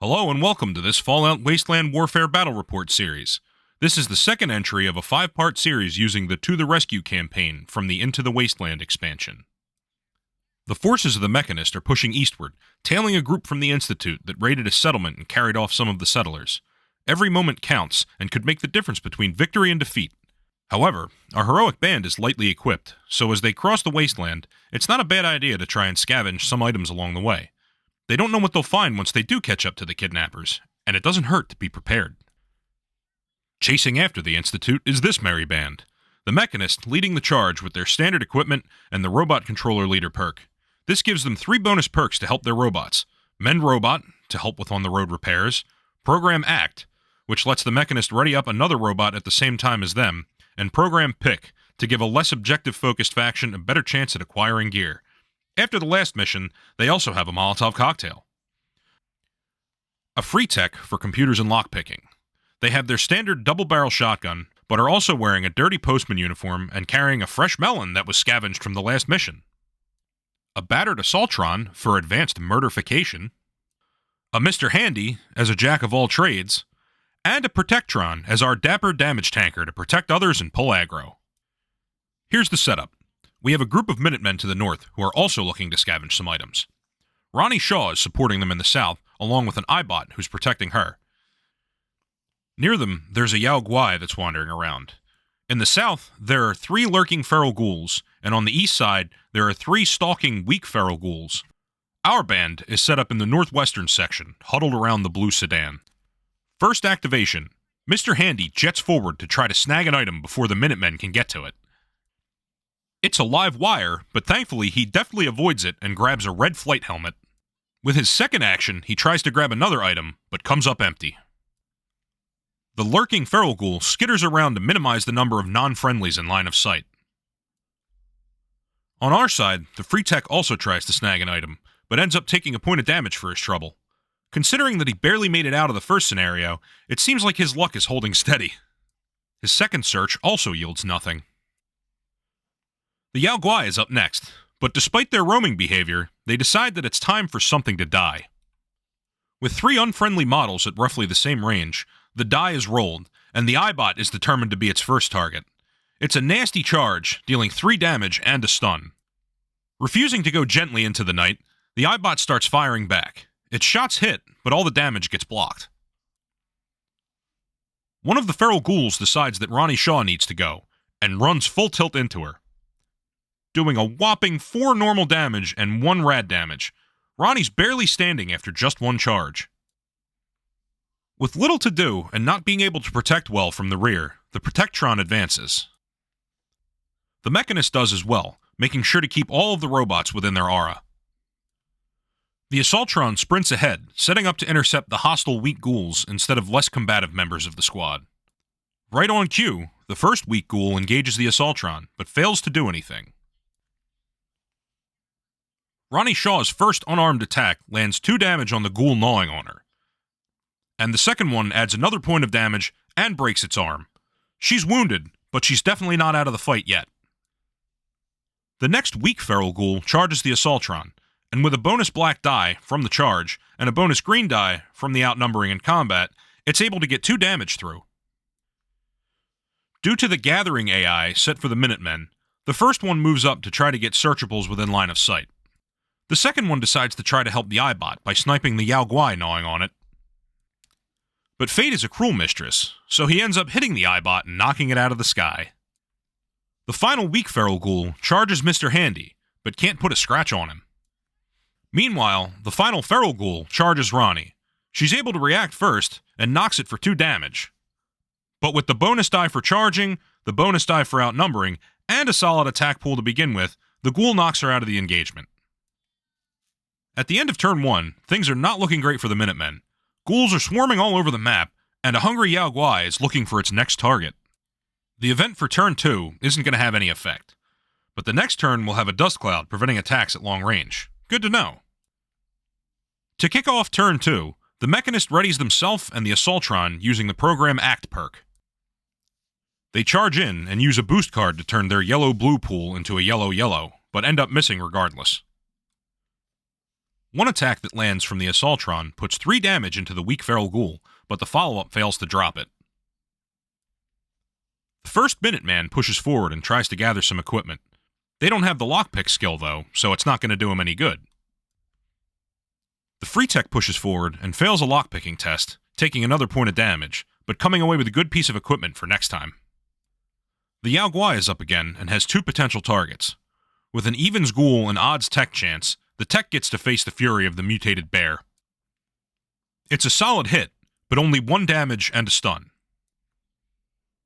Hello and welcome to this Fallout Wasteland Warfare Battle Report series. This is the second entry of a 5-part series using the To the Rescue campaign from the Into the Wasteland expansion. The forces of the Mechanist are pushing eastward, tailing a group from the Institute that raided a settlement and carried off some of the settlers. Every moment counts and could make the difference between victory and defeat. However, our heroic band is lightly equipped, so as they cross the wasteland, it's not a bad idea to try and scavenge some items along the way. They don't know what they'll find once they do catch up to the kidnappers, and it doesn't hurt to be prepared. Chasing after the Institute is this merry band, the Mechanist leading the charge with their standard equipment and the Robot Controller Leader perk. This gives them 3 bonus perks to help their robots: Mend Robot, to help with on-the-road repairs, Program Act, which lets the Mechanist ready up another robot at the same time as them, and Program Pick, to give a less objective-focused faction a better chance at acquiring gear. After the last mission, they also have a Molotov cocktail. A free tech for computers and lockpicking. They have their standard double-barrel shotgun, but are also wearing a dirty postman uniform and carrying a fresh melon that was scavenged from the last mission. A battered Assaultron for advanced murderfication. A Mr. Handy as a jack of all trades. And a Protectron as our dapper damage tanker to protect others and pull aggro. Here's the setup. We have a group of Minutemen to the north who are also looking to scavenge some items. Ronnie Shaw is supporting them in the south, along with an iBot who's protecting her. Near them, there's a Yao Guai that's wandering around. In the south, there are 3 lurking feral ghouls, and on the east side, there are 3 stalking weak feral ghouls. Our band is set up in the northwestern section, huddled around the blue sedan. First activation, Mr. Handy jets forward to try to snag an item before the Minutemen can get to it. It's a live wire, but thankfully he deftly avoids it and grabs a red flight helmet. With his second action, he tries to grab another item, but comes up empty. The lurking feral ghoul skitters around to minimize the number of non-friendlies in line of sight. On our side, the free tech also tries to snag an item, but ends up taking a point of damage for his trouble. Considering that he barely made it out of the first scenario, it seems like his luck is holding steady. His second search also yields nothing. The Yao Guai is up next, but despite their roaming behavior, they decide that it's time for something to die. With 3 unfriendly models at roughly the same range, the die is rolled, and the iBot is determined to be its first target. It's a nasty charge, dealing 3 damage and a stun. Refusing to go gently into the night, the iBot starts firing back. Its shots hit, but all the damage gets blocked. One of the feral ghouls decides that Ronnie Shaw needs to go, and runs full tilt into her. Doing a whopping 4 normal damage and 1 rad damage, Ronnie's barely standing after just 1 charge. With little to do and not being able to protect well from the rear, the Protectron advances. The Mechanist does as well, making sure to keep all of the robots within their aura. The Assaultron sprints ahead, setting up to intercept the hostile weak ghouls instead of less combative members of the squad. Right on cue, the first weak ghoul engages the Assaultron, but fails to do anything. Ronnie Shaw's first unarmed attack lands 2 damage on the ghoul gnawing on her. And the second one adds another point of damage and breaks its arm. She's wounded, but she's definitely not out of the fight yet. The next weak feral ghoul charges the Assaultron, and with a bonus black die from the charge and a bonus green die from the outnumbering in combat, it's able to get 2 damage through. Due to the gathering AI set for the Minutemen, the first one moves up to try to get searchables within line of sight. The second one decides to try to help the iBot by sniping the Yao Guai gnawing on it. But fate is a cruel mistress, so he ends up hitting the iBot and knocking it out of the sky. The final weak feral ghoul charges Mr. Handy, but can't put a scratch on him. Meanwhile, the final feral ghoul charges Ronnie. She's able to react first and knocks it for 2 damage. But with the bonus die for charging, the bonus die for outnumbering, and a solid attack pool to begin with, the ghoul knocks her out of the engagement. At the end of turn 1, things are not looking great for the Minutemen. Ghouls are swarming all over the map, and a hungry Yao Guai is looking for its next target. The event for turn 2 isn't going to have any effect, but the next turn will have a dust cloud preventing attacks at long range. Good to know. To kick off turn 2, the Mechanist readies themselves and the Assaultron using the Program Act perk. They charge in and use a boost card to turn their yellow-blue pool into a yellow-yellow, but end up missing regardless. One attack that lands from the Assaultron puts 3 damage into the weak feral ghoul, but the follow-up fails to drop it. The first Minuteman pushes forward and tries to gather some equipment. They don't have the lockpick skill, though, so it's not going to do him any good. The Free Tech pushes forward and fails a lockpicking test, taking another point of damage, but coming away with a good piece of equipment for next time. The Yao Guai is up again and has 2 potential targets. With an evens ghoul and odds tech chance, the tech gets to face the fury of the mutated bear. It's a solid hit, but only 1 damage and a stun.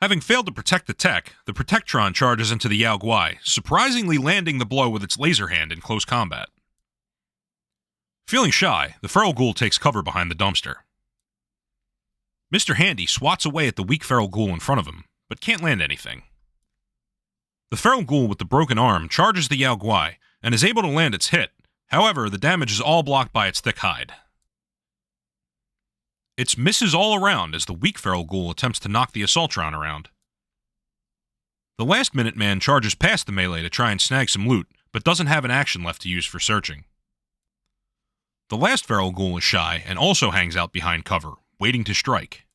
Having failed to protect the tech, the Protectron charges into the Yao Guai, surprisingly landing the blow with its laser hand in close combat. Feeling shy, the feral ghoul takes cover behind the dumpster. Mr. Handy swats away at the weak feral ghoul in front of him, but can't land anything. The feral ghoul with the broken arm charges the Yao Guai and is able to land its hit. However, the damage is all blocked by its thick hide. It's misses all around as the weak feral ghoul attempts to knock the Assaultron around. The last Minuteman charges past the melee to try and snag some loot, but doesn't have an action left to use for searching. The last feral ghoul is shy and also hangs out behind cover, waiting to strike.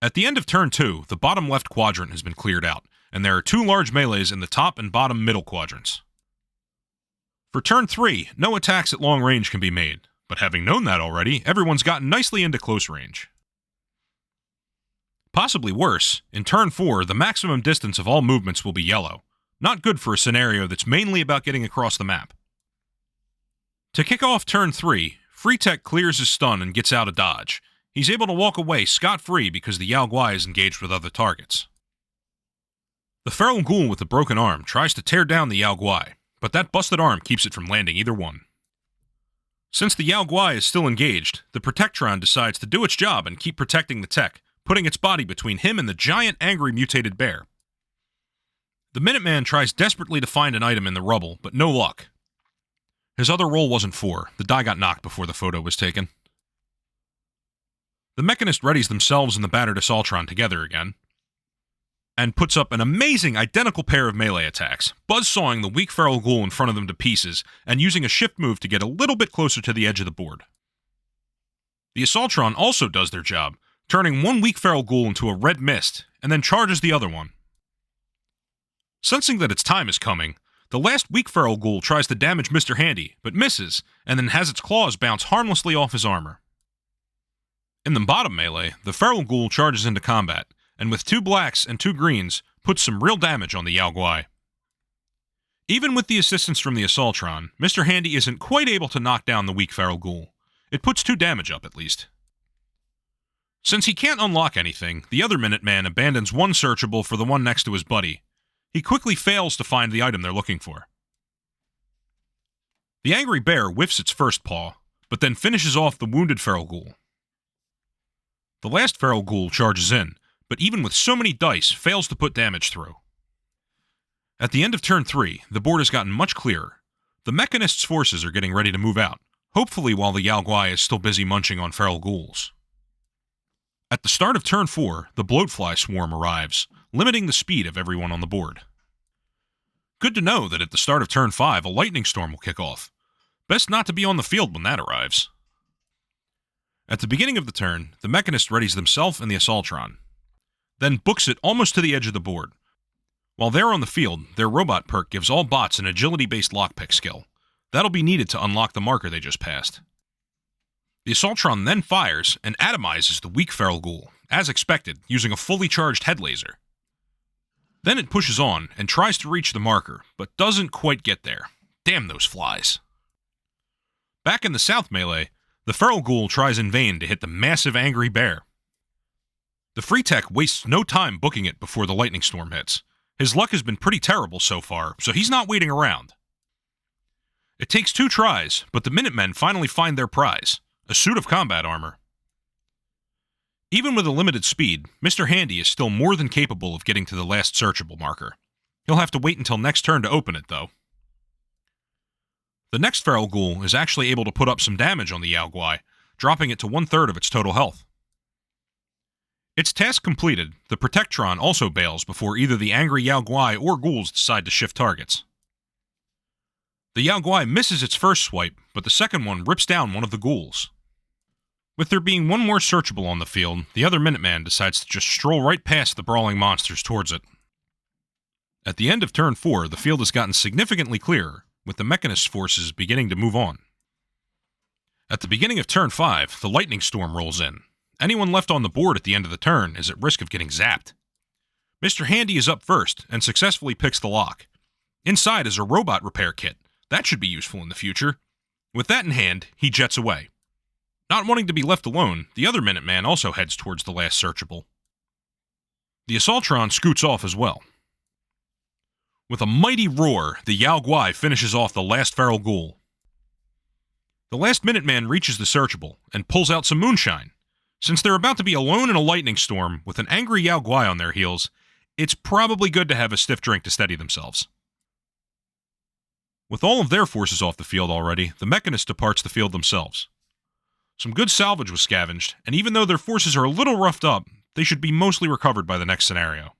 At the end of turn 2, the bottom left quadrant has been cleared out, and there are 2 large melees in the top and bottom middle quadrants. For turn 3, no attacks at long range can be made, but having known that already, everyone's gotten nicely into close range. Possibly worse, in turn 4, the maximum distance of all movements will be yellow. Not good for a scenario that's mainly about getting across the map. To kick off turn 3, Free Tech clears his stun and gets out of dodge. He's able to walk away scot-free because the Yao Guai is engaged with other targets. The feral ghoul with the broken arm tries to tear down the Yao Guai, but that busted arm keeps it from landing either one. Since the Yao Guai is still engaged, the Protectron decides to do its job and keep protecting the tech, putting its body between him and the giant angry mutated bear. The Minuteman tries desperately to find an item in the rubble, but no luck. His other roll wasn't 4, the die got knocked before the photo was taken. The Mechanist readies themselves and the battered Assaultron together again, and puts up an amazing identical pair of melee attacks, buzzsawing the weak feral ghoul in front of them to pieces, and using a shift move to get a little bit closer to the edge of the board. The Assaultron also does their job, turning one weak feral ghoul into a red mist, and then charges the other one. Sensing that its time is coming, the last weak feral ghoul tries to damage Mr. Handy, but misses, and then has its claws bounce harmlessly off his armor. In the bottom melee, the feral ghoul charges into combat, and with 2 blacks and 2 greens, puts some real damage on the Yao Guai. Even with the assistance from the Assaultron, Mr. Handy isn't quite able to knock down the weak feral ghoul. It puts 2 damage up at least. Since he can't unlock anything, the other Minuteman abandons one searchable for the one next to his buddy. He quickly fails to find the item they're looking for. The angry bear whiffs its first paw, but then finishes off the wounded feral ghoul. The last feral ghoul charges in, but even with so many dice, fails to put damage through. At the end of turn 3, the board has gotten much clearer. The Mechanist's forces are getting ready to move out, hopefully while the Yao Guai is still busy munching on feral ghouls. At the start of turn 4, the bloatfly swarm arrives, limiting the speed of everyone on the board. Good to know that at the start of turn 5, a lightning storm will kick off. Best not to be on the field when that arrives. At the beginning of the turn, the Mechanist readies themselves and the Assaultron, then books it almost to the edge of the board. While they're on the field, their robot perk gives all bots an agility-based lockpick skill. That'll be needed to unlock the marker they just passed. The Assaultron then fires and atomizes the weak feral ghoul, as expected, using a fully charged head laser. Then it pushes on and tries to reach the marker, but doesn't quite get there. Damn those flies. Back in the south melee, the feral ghoul tries in vain to hit the massive angry bear. The Free Tech wastes no time booking it before the lightning storm hits. His luck has been pretty terrible so far, so he's not waiting around. It takes 2 tries, but the Minutemen finally find their prize, a suit of combat armor. Even with a limited speed, Mr. Handy is still more than capable of getting to the last searchable marker. He'll have to wait until next turn to open it, though. The next feral ghoul is actually able to put up some damage on the Yao Guai, dropping it to 1/3 of its total health. Its task completed, the Protectron also bails before either the angry Yao Guai or ghouls decide to shift targets. The Yao Guai misses its first swipe, but the second one rips down one of the ghouls. With there being one more searchable on the field, the other Minuteman decides to just stroll right past the brawling monsters towards it. At the end of turn 4, the field has gotten significantly clearer, with the Mechanist forces beginning to move on. At the beginning of turn 5, the lightning storm rolls in. Anyone left on the board at the end of the turn is at risk of getting zapped. Mr. Handy is up first and successfully picks the lock. Inside is a robot repair kit. That should be useful in the future. With that in hand, he jets away. Not wanting to be left alone, the other Minuteman also heads towards the last searchable. The Assaultron scoots off as well. With a mighty roar, the Yao Guai finishes off the last feral ghoul. The last Minuteman reaches the searchable and pulls out some moonshine. Since they're about to be alone in a lightning storm with an angry Yao Guai on their heels, it's probably good to have a stiff drink to steady themselves. With all of their forces off the field already, the Mechanist departs the field themselves. Some good salvage was scavenged, and even though their forces are a little roughed up, they should be mostly recovered by the next scenario.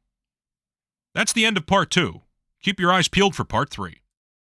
That's the end of Part 2. Keep your eyes peeled for Part 3.